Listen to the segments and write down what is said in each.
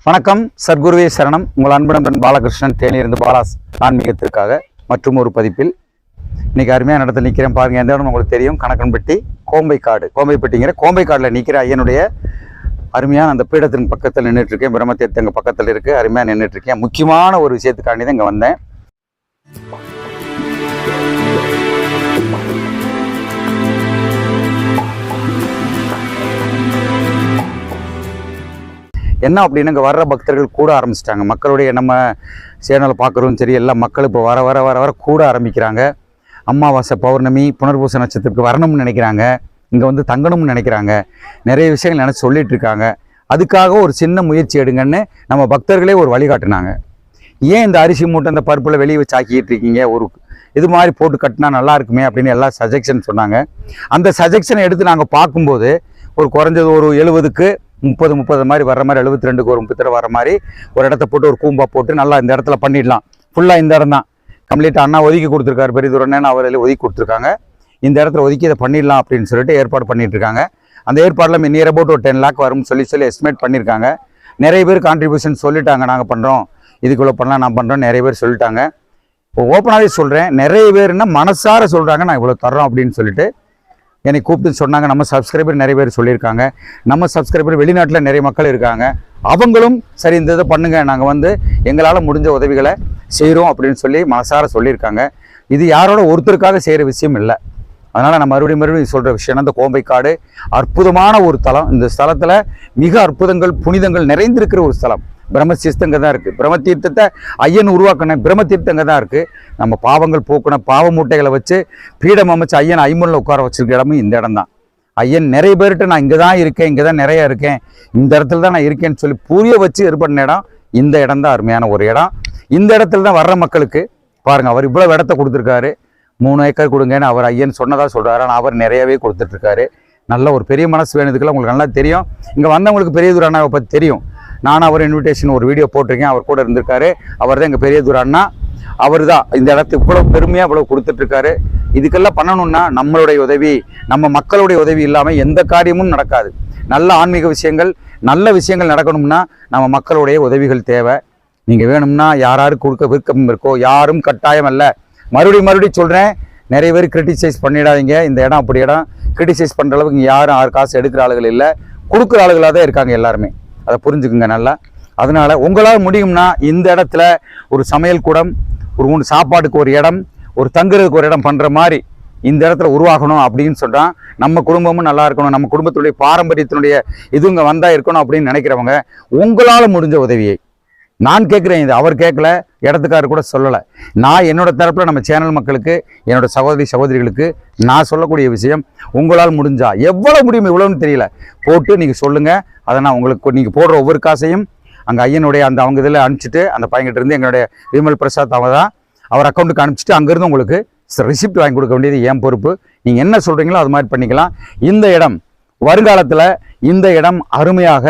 வணக்கம். சர்க்குருவே சரணம். உங்கள் அன்புடன் பாலகிருஷ்ணன் தேனியிருந்து பாலாஸ் ஆன்மீகத்திற்காக மற்றும் ஒரு பதிப்பில் இன்னைக்கு அருமையான இடத்துல நிற்கிறேன் பாருங்க. எந்த இடம் உங்களுக்கு தெரியும்? கணக்கன்பட்டி கோம்பைக்காடு, கோம்பைப்பட்டிங்கிற கோம்பைக்காடில் நிற்கிற ஐயனுடைய அருமையான அந்த பீடத்தின் பக்கத்தில் நின்றுட்டு இருக்கேன். பிரம்மதீர்த்தம் எங்கள் பக்கத்தில் இருக்குது. அருமையாக நின்றுட்டு இருக்கேன். முக்கியமான ஒரு விஷயத்துக்காண்டி தான் இங்கே வந்தேன். என்ன அப்படின்னு இங்கே வர்ற பக்தர்கள் கூட ஆரம்பிச்சிட்டாங்க. மக்களுடைய நம்ம சேனலை பார்க்குறோம் சரி, எல்லாம் மக்கள் இப்போ வர வர வர வர கூட ஆரம்பிக்கிறாங்க. அமாவாசை, பௌர்ணமி, புனர்பூச நட்சத்திரத்துக்கு வரணும்னு நினைக்கிறாங்க. இங்கே வந்து தங்கணும்னு நினைக்கிறாங்க. நிறைய விஷயங்கள் நினச்சி சொல்லிட்டு இருக்காங்க. அதுக்காக ஒரு சின்ன முயற்சி எடுங்கன்னு நம்ம பக்தர்களே ஒரு வழிகாட்டினாங்க. ஏன் இந்த அரிசி மூட்டை இந்த பருப்பில் வெளியே வச்சு ஆக்கிட்டு இருக்கீங்க, ஒரு இது மாதிரி போட்டு கட்டினா நல்லா இருக்குமே அப்படின்னு எல்லாம் சஜெக்ஷன் சொன்னாங்க. அந்த சஜெக்ஷனை எடுத்து நாங்கள் பார்க்கும்போது ஒரு குறைஞ்சது ஒரு 70க்கு 30 மாதிரி வர்ற மாதிரி, 72க்கு ஒரு 30 வர மாதிரி ஒரு இடத்த போட்டு ஒரு கூம்பா போட்டு நல்லா இந்த இடத்துல பண்ணிடலாம். ஃபுல்லாக இந்த இடம் தான் கம்ப்ளீட்டாக அண்ணா ஒதுக்கி கொடுத்துருக்காரு. பெரிய தூரம்னு அவர் ஒதுக்கி கொடுத்துருக்காங்க. இந்த இடத்துல ஒதுக்கி இதை பண்ணிடலாம் அப்படின்னு சொல்லிட்டு ஏற்பாடு பண்ணிட்டு இருக்காங்க. அந்த ஏற்பாடில் நியர் அபவுட் ஒரு 10 lakh வரும்னு சொல்லி எஸ்டிமேட் பண்ணியிருக்காங்க. நிறைய பேர் கான்ட்ரிபியூஷன் சொல்லிட்டாங்க. நாங்கள் பண்ணுறோம், இதுக்குள்ளே பண்ணலாம், நான் பண்ணுறோம், நிறைய பேர் சொல்லிட்டாங்க. இப்போ ஓப்பனாகவே சொல்கிறேன், நிறைய பேர்னா மனசார சொல்கிறாங்க நான் இவ்வளோ தர்றோம் அப்படின்னு சொல்லிட்டு என்னை கூப்பிட்டு சொன்னாங்க. நம்ம சப்ஸ்கிரைபர் நிறைய பேர் சொல்லியிருக்காங்க. நம்ம சப்ஸ்கிரைபர் வெளிநாட்டில் நிறைய மக்கள் இருக்காங்க. அவங்களும் சரி இந்த இதை பண்ணுங்கள், நாங்கள் வந்து எங்களால் முடிஞ்ச உதவிகளை செய்கிறோம் அப்படின்னு சொல்லி மனசார சொல்லியிருக்காங்க. இது யாரோட ஒருத்தருக்காக செய்கிற விஷயம் இல்லை. அதனால் நான் மறுபடியும் சொல்கிற விஷயம், இந்த கோம்பைக்காடு அற்புதமான ஒரு தலம். இந்த ஸ்தலத்தில் மிக அற்புதங்கள், புனிதங்கள் நிறைந்திருக்கிற ஒரு ஸ்தலம். பிரம்மதீர்த்தங்க தான் இருக்குது. பிரம்மதீர்த்தத்தை ஐயன் உருவாக்கின பிரம்மதீர்த்தங்க தான் இருக்குது. நம்ம பாவங்கள் போக்குன பாவ மூட்டைகளை வச்சு பீடம் அமைச்சு ஐயன் ஐம்பொன்னில் உட்கார வச்சிருக்க இடமும் இந்த இடம் தான். ஐயன் நிறைய பேர்கிட்ட நான் இங்கே தான் இருக்கேன், இங்கே தான் நிறைய இருக்கேன், இந்த இடத்துல தான் நான் இருக்கேன்னு சொல்லி புரிய வச்சு ஏற்பட்ட இடம் இந்த இடம் தான். அருமையான ஒரு இடம். இந்த இடத்துல தான் வர்ற மக்களுக்கு பாருங்கள், அவர் இவ்வளோ இடத்த கொடுத்துருக்காரு. 3 ஏக்கர் கொடுங்கன்னு அவர் ஐயன் சொன்னதாக சொல்கிறாரு. ஆனால் அவர் நிறையவே கொடுத்துட்ருக்காரு. நல்ல ஒரு பெரிய மனசு வேணுதுக்குள்ள உங்களுக்கு நல்லா தெரியும். இங்கே வந்தவங்களுக்கு பெரியதூர் அண்ணாவை பற்றி தெரியும். நானும் அவர் இன்விடேஷன் ஒரு வீடியோ போட்டிருக்கேன். அவர் கூட இருந்திருக்காரு. அவர் தான் எங்கள் பெரியதூர் அண்ணா. அவர் தான் இந்த இடத்துக்கு இவ்வளோ பெருமையாக இவ்வளோ கொடுத்துட்ருக்காரு. இதுக்கெல்லாம் பண்ணணும்னா நம்மளுடைய உதவி, நம்ம மக்களுடைய உதவி இல்லாமல் எந்த காரியமும் நடக்காது. நல்ல ஆன்மீக விஷயங்கள், நல்ல விஷயங்கள் நடக்கணும்னா நம்ம மக்களுடைய உதவிகள் தேவை. நீங்கள் வேணும்னா யாராருக்கு கொடுக்க விருப்பம் இருக்கோ, யாரும் கட்டாயம் அல்ல. மறுபடியும் சொல்கிறேன், நிறைய பேர் கிரிட்டிசைஸ் பண்ணிடாதீங்க. இந்த இடம் அப்படி இடம் கிரிட்டிசைஸ் பண்ணுற அளவுக்கு இங்கே யாரும் 6 காசு எடுக்கிற ஆளுகள் இல்லை, கொடுக்குற ஆளுகளாக தான் இருக்காங்க எல்லாருமே. அதை புரிஞ்சுக்குங்க நல்லா. அதனால் உங்களால் முடியும்னா இந்த இடத்துல ஒரு சமையல் கூடம், ஒரு சாப்பாட்டுக்கு ஒரு இடம், ஒரு தங்குறதுக்கு ஒரு இடம் பண்ணுற மாதிரி இந்த இடத்துல உருவாகணும் அப்படின்னு சொன்னால், நம்ம குடும்பமும் நல்லா இருக்கணும், நம்ம குடும்பத்துடைய பாரம்பரியத்தினுடைய இது இங்கே வந்தால் இருக்கணும் அப்படின்னு நினைக்கிறவங்க உங்களால் முடிஞ்ச உதவியை நான் கேட்குறேன். இது அவர் கேட்கல, இடத்துக்காரர் கூட சொல்லலை. நான் என்னோட தரப்பில் நம்ம சேனல் மக்களுக்கு, என்னோட சகோதரிகளுக்கு நான் சொல்லக்கூடிய விஷயம், உங்களால் முடிஞ்சா எவ்வளோ முடியும், இவ்வளோன்னு தெரியல, போட்டு நீங்கள் சொல்லுங்கள். அதை நான் உங்களுக்கு நீங்கள் போடுற ஒவ்வொரு காசையும் அங்கே ஐயனுடைய அந்த அவங்க இதில் அனுப்பிச்சிட்டு, அந்த பையன்கிட்ட இருந்து எங்களுடைய விமல் பிரசாத் அவங்க தான் அவர் அக்கௌண்ட்டுக்கு அனுப்பிச்சிட்டு அங்கேருந்து உங்களுக்கு ரிசிப்ட் வாங்கி கொடுக்க வேண்டியது என் பொறுப்பு. நீங்கள் என்ன சொல்கிறீங்களோ அது மாதிரி பண்ணிக்கலாம். இந்த இடம் வருங்காலத்தில் இந்த இடம் அருமையாக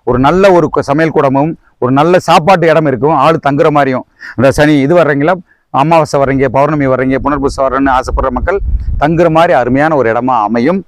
ஒரு நல்ல ஒரு சமையல் கூடமும், ஒரு நல்ல சாப்பாட்டு இடம் இருக்கும். ஆள் தங்குற மாதிரியும், இந்த சனி இது வர்றீங்களா, அமாவாசை வர்றீங்க, பௌர்ணமி வர்றீங்க, புனர்பூசம் வர்றேன்னு ஆசைப்படுற மக்கள் தங்குற மாதிரி அருமையான ஒரு இடமா அமையும்.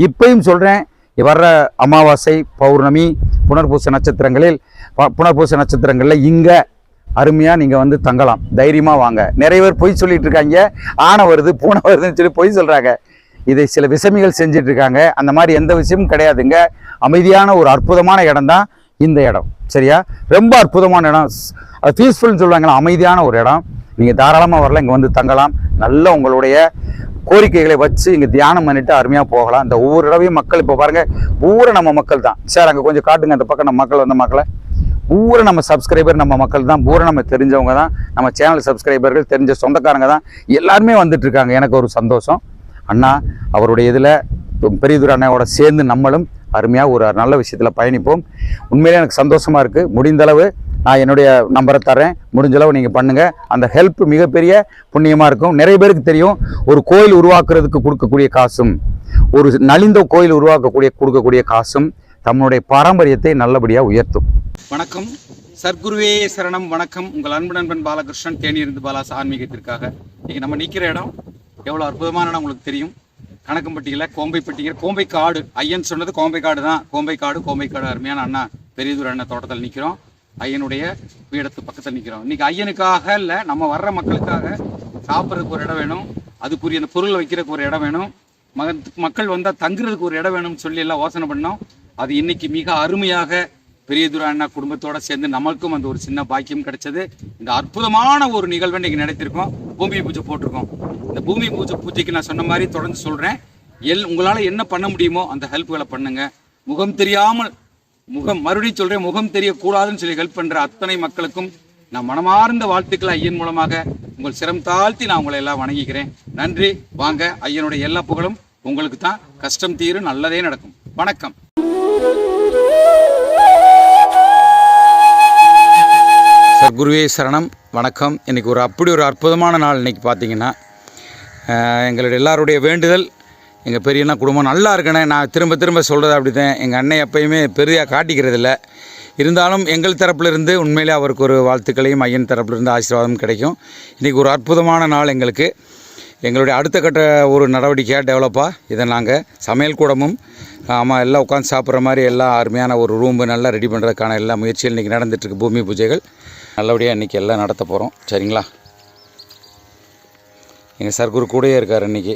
இப்பயும் சொல்கிறேன், வர்ற அமாவாசை, பௌர்ணமி, புனர்பூச நட்சத்திரங்களில் இங்கே அருமையாக நீங்கள் வந்து தங்கலாம். தைரியமாக வாங்க. நிறைய பேர் பொய் சொல்லிட்டு இருக்காங்க. ஆனை வருது பூனை வருதுன்னு சொல்லி பொய் சொல்கிறாங்க. இதை சில விஷமிகள் செஞ்சிட்டு இருக்காங்க. அந்த மாதிரி எந்த விஷயமும் கிடையாதுங்க. அமைதியான ஒரு அற்புதமான இடம் தான் இந்த இடம். சரியா? ரொம்ப அற்புதமான இடம். அது பீஸ்ஃபுல்னு சொல்லுவாங்களா, அமைதியான ஒரு இடம். நீங்கள் தாராளமாக வரலாம், இங்கே வந்து தங்கலாம். நல்ல உங்களுடைய கோரிக்கைகளை வச்சு இங்கே தியானம் பண்ணிட்டு அருமையாக போகலாம். இந்த ஒவ்வொரு இடவையும் மக்கள் இப்போ பாருங்கள், பூரா நம்ம மக்கள் தான். சார் அங்கே கொஞ்சம் காட்டுங்க, அந்த பக்கம் நம்ம மக்கள் வந்த மக்களை பூரா நம்ம சப்ஸ்கிரைபர், நம்ம மக்கள் தான். பூரா நம்ம தெரிஞ்சவங்க தான், நம்ம சேனல் சப்ஸ்கிரைபர்கள், தெரிஞ்ச சொந்தக்காரங்க தான். எல்லாருமே வந்துட்டு இருக்காங்க. எனக்கு ஒரு சந்தோஷம். அண்ணா அவருடைய இதில் பெரியதூர் அண்ணாவோட சேர்ந்து நம்மளும் அருமையாக ஒரு நல்ல விஷயத்தில் பயணிப்போம். உண்மையிலே எனக்கு சந்தோஷமாக இருக்குது. முடிந்தளவு நான் என்னுடைய நம்பரை தரேன். முடிஞ்சளவு நீங்கள் பண்ணுங்கள். அந்த ஹெல்ப் மிகப்பெரிய புண்ணியமாக இருக்கும். நிறைய பேருக்கு தெரியும், ஒரு கோயில் உருவாக்குறதுக்கு கொடுக்கக்கூடிய காசும், ஒரு நலிந்த கோயில் கொடுக்கக்கூடிய காசும் தம்முடைய பாரம்பரியத்தை நல்லபடியாக உயர்த்தும். வணக்கம். சர்க்குருவே சரணம். வணக்கம். உங்கள் அன்பு நண்பன் பாலகிருஷ்ணன் தேனியிருந்து பாலாஸ் ஆன்மீகத்திற்காக. இன்றைக்கி நம்ம நிற்கிற இடம் எவ்வளோ அற்புதமான இடம் உங்களுக்கு தெரியும். கணக்கம்பட்டியில் கோம்பைப்பட்டிங்கிற கோம்பைக்காடு. ஐயன் சொன்னது கோம்பைக்காடு தான். கோம்பைக்காடு அருமையான அண்ணா பெரியதூர் அண்ணா தோட்டத்தில் நிற்கிறோம். ஐயனுடைய பீடத்து பக்கத்தில் நிற்கிறோம். இன்னைக்கு ஐயனுக்காக இல்லை, நம்ம வர்ற மக்களுக்காக சாப்பிட்றதுக்கு ஒரு இடம் வேணும், அதுக்குரிய அந்த பொருள் வைக்கிறதுக்கு ஒரு இடம் வேணும், மக்கள் வந்தால் தங்குறதுக்கு ஒரு இடம் வேணும்னு சொல்லி எல்லாம் யோசனை பண்ணோம். அது இன்னைக்கு மிக அருமையாக பெரியதுரை அண்ணா குடும்பத்தோட சேர்ந்து நமக்கும் அந்த ஒரு சின்ன பாக்கியம் கிடைச்சது. இந்த அற்புதமான ஒரு நிகழ்வை இன்னைக்கு நடத்திருக்கோம். பூமி பூஜை போட்டிருக்கோம். இந்த பூமி பூஜைக்கு நான் சொன்ன மாதிரி தொடர்ந்து சொல்றேன், உங்களால் என்ன பண்ண முடியுமோ அந்த ஹெல்ப்களை பண்ணுங்க. முகம் தெரியாமல் மறுபடியும் சொல்றேன், முகம் தெரியக்கூடாதுன்னு சொல்லி ஹெல்ப் பண்ற அத்தனை மக்களுக்கும் நான் மனமார்ந்த வாழ்த்துக்களை ஐயன் மூலமாக உங்கள் சிரம் தாழ்த்தி நான் உங்களை எல்லாம் வணங்கிக்கிறேன். நன்றி. வாங்க, ஐயனுடைய எல்லா புகழும் உங்களுக்கு தான். கஷ்டம் தீரும், நல்லதே நடக்கும். வணக்கம். சர்க்குருவே சரணம். வணக்கம். இன்றைக்கி அப்படி ஒரு அற்புதமான நாள். இன்றைக்கி பார்த்தீங்கன்னா எங்களுடைய எல்லாருடைய வேண்டுதல், எங்கள் பெரியண்ணா குடும்பம் நல்லா இருக்கணும். நான் திரும்ப திரும்ப சொல்கிறது அப்படி தான். எங்கள் அண்ணன் எப்பயுமே பெரிதாக காட்டிக்கிறதில்ல. இருந்தாலும் எங்கள் தரப்பிலிருந்து உண்மையிலே அவருக்கு ஒரு வாழ்த்துக்களையும் ஐயன் தரப்பிலிருந்து ஆசீர்வாதம் கிடைக்கும். இன்றைக்கி ஒரு அற்புதமான நாள் எங்களுக்கு. எங்களுடைய அடுத்த கட்ட ஒரு நடவடிக்கையாக டெவலப்பாக இதை நாங்கள் சமையல் கூடமும் எல்லாம் உட்காந்து சாப்பிட்ற மாதிரி எல்லாம் அருமையான ஒரு ரூம்பு நல்லா ரெடி பண்ணுறதுக்கான எல்லா முயற்சிகள் இன்றைக்கி நடந்துகிட்ருக்கு. பூமி பூஜைகள் நல்லபடியாக இன்றைக்கி எல்லாம் நடத்த போகிறோம். சரிங்களா? எங்கள் சர்க்குரு கூடயே இருக்கார் இன்றைக்கி.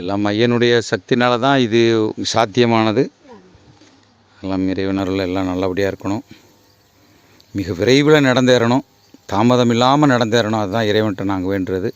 எல்லாம் ஐயனுடைய சக்தினால தான் இது சாத்தியமானது. எல்லாம் இறைவனர்கள் எல்லாம் நல்லபடியாக இருக்கணும். மிக விரைவில் நடந்தேறணும், தாமதம் இல்லாமல் நடந்தேறணும். அதுதான் இறைவன்கிட்ட நாங்கள் வேண்டுறது.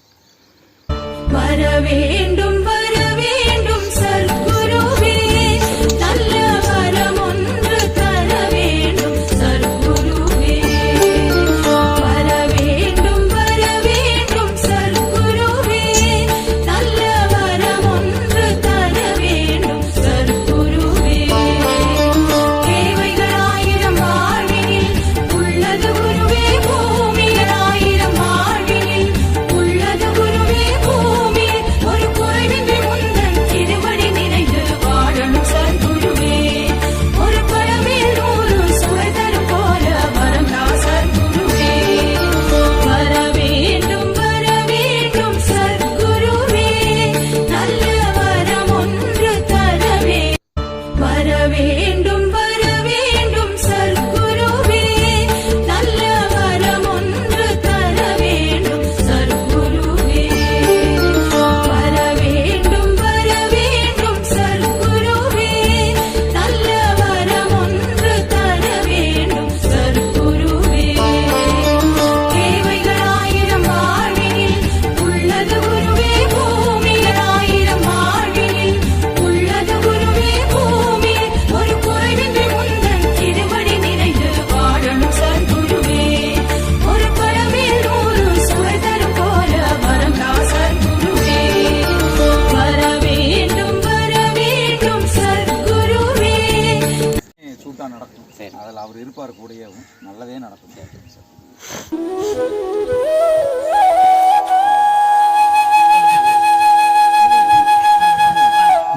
நடக்கும். அதில் அவர் இருப்பார் கூடயேவும், நல்லதே நடக்கும்.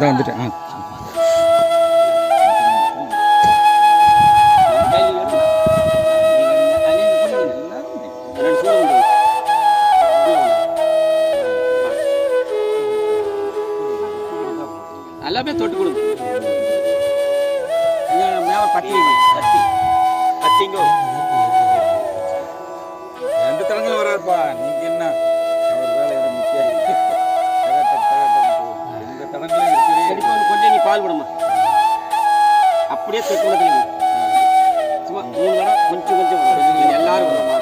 வந்துட்டேன். எல்லாமே தொட்டு கொடுங்க. எந்த தடங்களும் வராதுப்பா. நீங்க என்ன அவர் வேலை முக்கியம். எந்த தடங்களும் இருக்கு. கால் விடுமா அப்படியே தொட்டு சும்மா 3 தடவை கொஞ்சம் கொஞ்சம் எல்லாரும் வரமா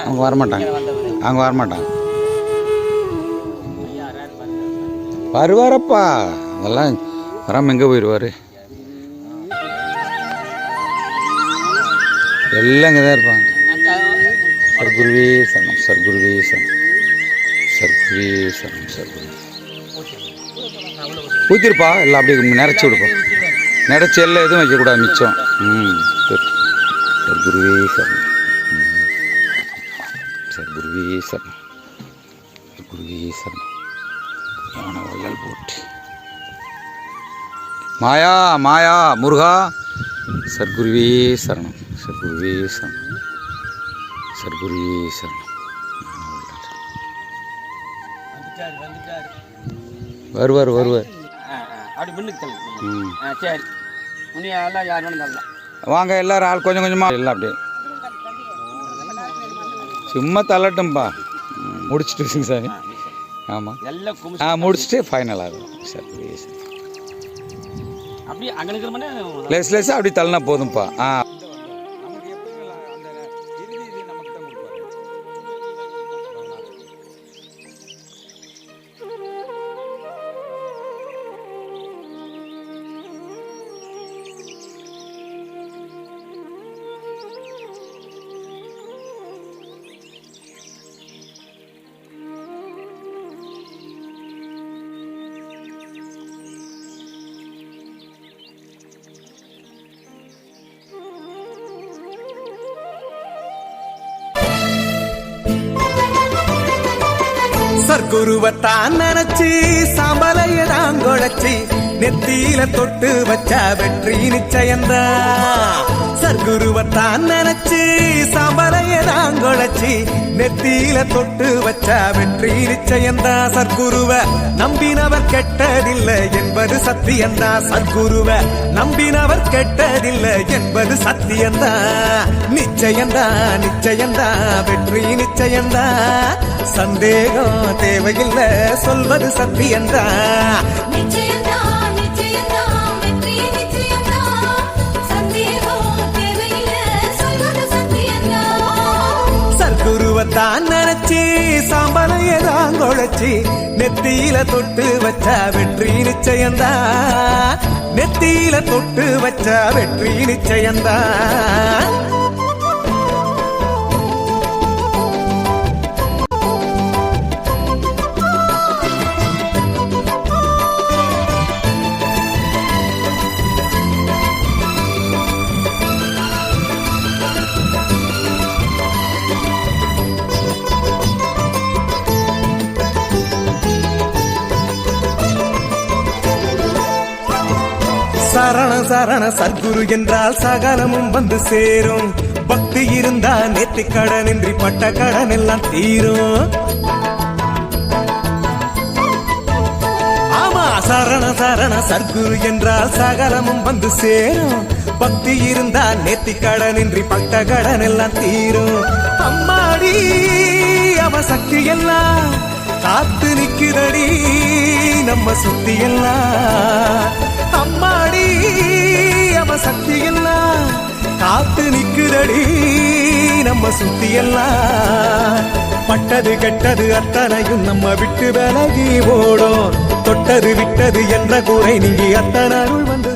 அவங்க வரமாட்டாங்க, அவங்க வரமாட்டாங்க. வருவாரப்பா, அதெல்லாம் வராமல் எங்கே போயிடுவார்? எல்லாம் இங்கே தான் இருப்பாங்க. சர்க்குருவே சரணம், சர்க்குருவே சரணம், சர்க்குருவே சரணம், சர்க்குரு. ஊற்றிருப்பா, எல்லாம் அப்படியே நிறச்சி விடுப்பா. நிறச்சி எல்லாம் எதுவும் வைக்கக்கூடாது மிச்சம். சர்க்குருவே சரணம், சர்க்குருவே சரணம், சர்க்குருவே சரணம். ஞான வள்ளல் போட்டு மாயா மாயா முருகா சர்க்குருவே சரணம், சர்க்குருவே சரணம், சர்க்குருவே சரணம். வருவார் வருவார். அப்படி முன்னுக்கு தள்ளு. சரி முன்னே எல்லாம் யார் வேணும் தரலாம். வாங்க எல்லாரும் ஆள் கொஞ்சம் கொஞ்சமாக எல்லாம் அப்படியே சும்மா தள்ளட்டும்பா. முடிச்சுட்டு சார். ஆமாம் எல்லாம் முடிச்சுட்டு ஃபைனல் ஆகும் சார். அப்படியே அங்கே இருக்கிற லேஸ் லேஸாக அப்படி தள்ளினா போதும்ப்பா. சர்க்குருவத்தான் நினைச்சு சாம்பலையதான் குழைச்சி நெத்தியில தொட்டு வச்சா வெற்றி நிச்சயந்தா. சர்க்குருவத்தான் நினைச்சு சாம்பலையதான் குழைச்சி நெத்தியில தொட்டு வச்சா வெற்றி நிச்சயந்தா. சர்க்குருவ நம்பினவர் கெட்டதில்லை என்பது சத்தியந்தா. சர்க்குருவ நம்பினவர் கெட்டதில்லை என்பது சத்தியந்தா. நிச்சயந்தா நிச்சயந்தா வெற்றி நிச்சயந்தா. சந்தேகம் தேவையில்லை சொல்வது சத்தியந்தா. சர்க்குருவத்தான் நினைச்சி சாம்பலையதான் குழைச்சி நெத்தியில தொட்டு வச்சா வெற்றி நிச்சயந்தா. நெத்தியில தொட்டு வச்சா வெற்றி நிச்சயந்தா. சரண சரண சர்க்குரு என்றால் சகலமும் வந்து சேரும். பக்தி இருந்தா நேத்தி கடனின்றி பட்ட கடன் எல்லாம் தீரும். ஆமா சரண சரண சர்க்குரு என்றால் சகலமும் வந்து சேரும். பக்தி இருந்தா நேத்தி கடனின்றி பட்ட கடன் எல்லாம் தீரும். அம்மாடி அவ சக்தி எல்லாம் காத்து நிக்குதடி நம்ம சுத்தி எல்லாம். அம்மாடி அவ சக்தி எல்லாம் காத்து நிக்குதடி நம்ம சுத்தி எல்லாம். பட்டது கெட்டது அத்தனையும் நம்ம விட்டு விலகி ஓடும். தொட்டது விட்டது என்ற குறை நீங்கி அத்தனை அருள் வந்து